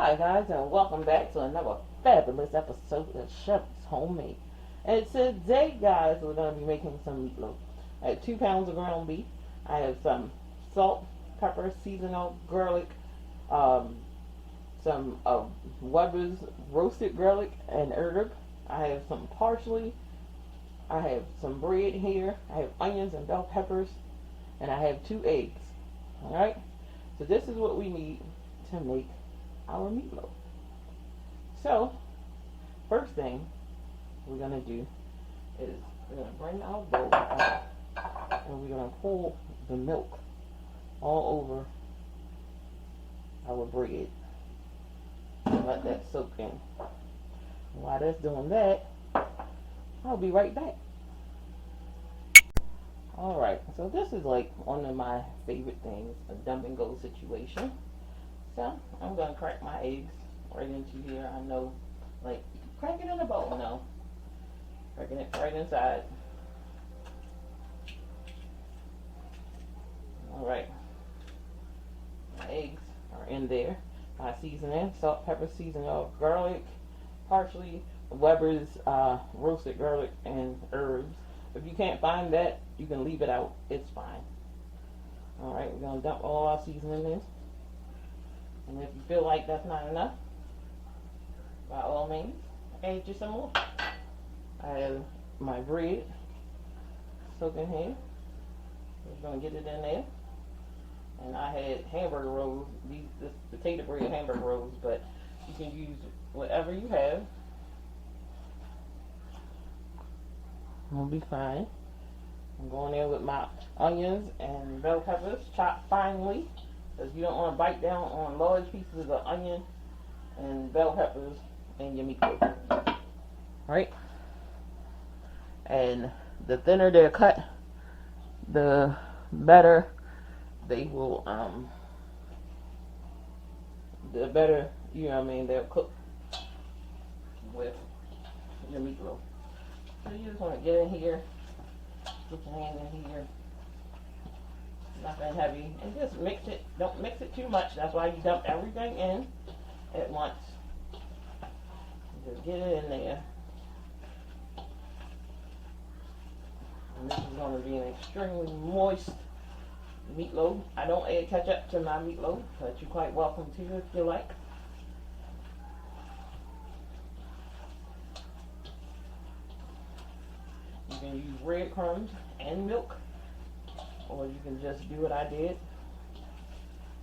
Hi guys, and welcome back to another fabulous episode of Chef's Homemade. And today, guys, we're going to be making some meatloaf. I have 2 pounds of ground beef. I have some salt, pepper, seasonal, garlic, some Weber's roasted garlic and herb. I have some parsley. I have some bread here. I have onions and bell peppers, and I have 2 eggs. All right. So this is what we need to make our meatloaf. So, first thing we're going to do is we're going to bring our bowl out and we're going to pour the milk all over our bread and let that soak in. While that's doing that, I'll be right back. Alright, so this is like one of my favorite things, a dump and go situation. So, I'm going to crack my eggs right into here. I know, like, crack it in a bowl, no. Cracking it right inside. Alright. My eggs are in there. My seasoning, salt, pepper, seasoning, garlic, parsley, Weber's roasted garlic, and herbs. If you can't find that, you can leave it out. It's fine. Alright, we're going to dump all our seasoning in. And if you feel like that's not enough, by all means, add just some more. I have my bread soaking here. Just going to get it in there. And I had hamburger rolls, this potato bread hamburger rolls, but you can use whatever you have. It'll be fine. I'm going there with my onions and bell peppers chopped finely, because you don't want to bite down on large pieces of onion and bell peppers in your meatloaf. Right? And the thinner they're cut, the better they will, the better, you know what I mean, they'll cook with your meatloaf. So you just want to get in here, get your hand in here, nothing heavy, and just mix it. Don't mix it too much. That's why you dump everything in at once. Just get it in there. And this is going to be an extremely moist meatloaf. I don't add ketchup to my meatloaf, but you're quite welcome to if you like. You can use breadcrumbs and milk, or you can just do what I did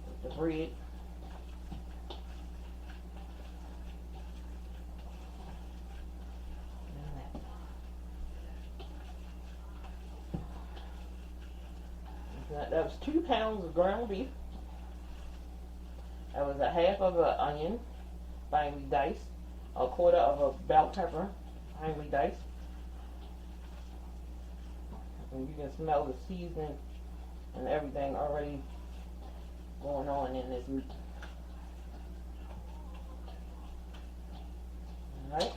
with the bread. That was 2 pounds of ground beef. That was a half of an onion, finely diced, a quarter of a bell pepper, finely diced. And you can smell the seasoning and everything already going on in this meat. Alright.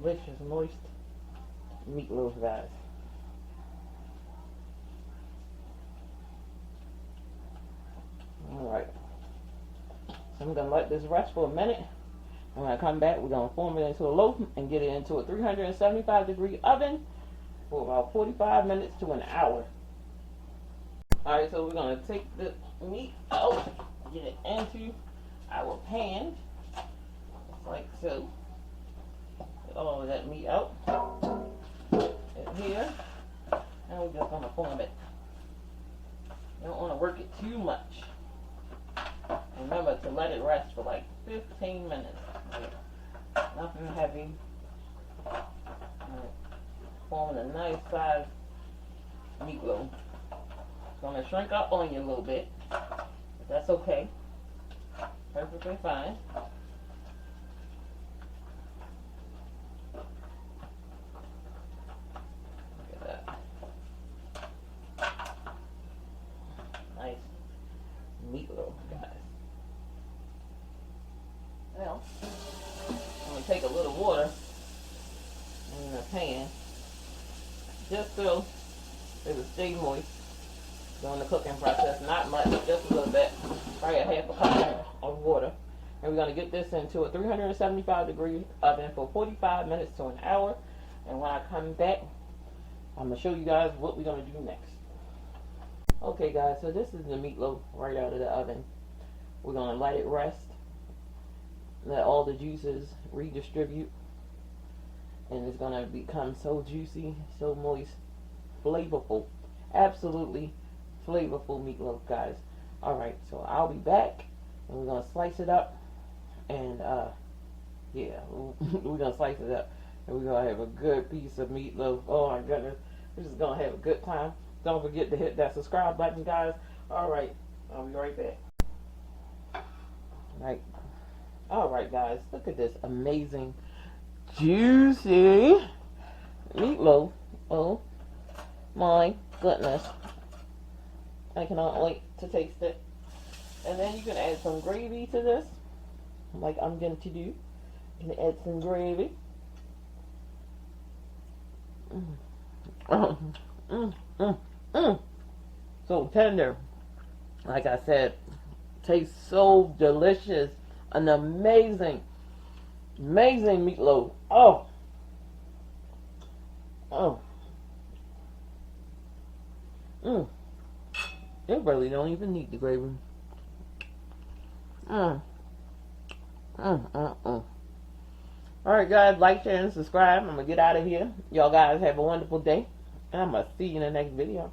Delicious, moist meatloaf, guys. Alright. So I'm going to let this rest for a minute. And when I come back, we're going to form it into a loaf and get it into a 375-degree oven for about 45 minutes to an hour. Alright, so we're going to take the meat out, get it into our pan, just like so. Get all of that meat out. In here. And we're just going to form it. You don't want to work it too much. Remember to let it rest for like 15 minutes. Like, nothing heavy. Forming a nice size meatloaf. It's going to shrink up on you a little bit, but that's okay. Perfectly fine. Look at that. Nice meatloaf, guys. Now, I'm going to take a little water in the pan just so it will stay moist. during the cooking process. Not much, just a little bit. Probably a half a cup of water. And we're going to get this into a 375-degree oven for 45 minutes to an hour. And when I come back, I'm going to show you guys what we're going to do next. Okay, guys, so this is the meatloaf right out of the oven. We're going to let it rest. Let all the juices redistribute. And it's going to become so juicy, so moist, flavorful. Absolutely flavorful meatloaf, guys. Alright, so I'll be back. And we're going to slice it up. And, yeah, we're going to slice it up. And we're going to have a good piece of meatloaf. Oh, my goodness. We're just going to have a good time. Don't forget to hit that subscribe button, guys. Alright, I'll be right back. Alright, guys. Look at this amazing, juicy meatloaf. Oh, my goodness. I cannot wait to taste it. And then you can add some gravy to this, like I'm going to do. You can add some gravy. So tender. Like I said, tastes so delicious. An amazing, amazing meatloaf. Oh. It really don't even need the gravy. Alright, guys, like, share, and subscribe. I'm going to get out of here. Y'all guys have a wonderful day. And I'm going to see you in the next video.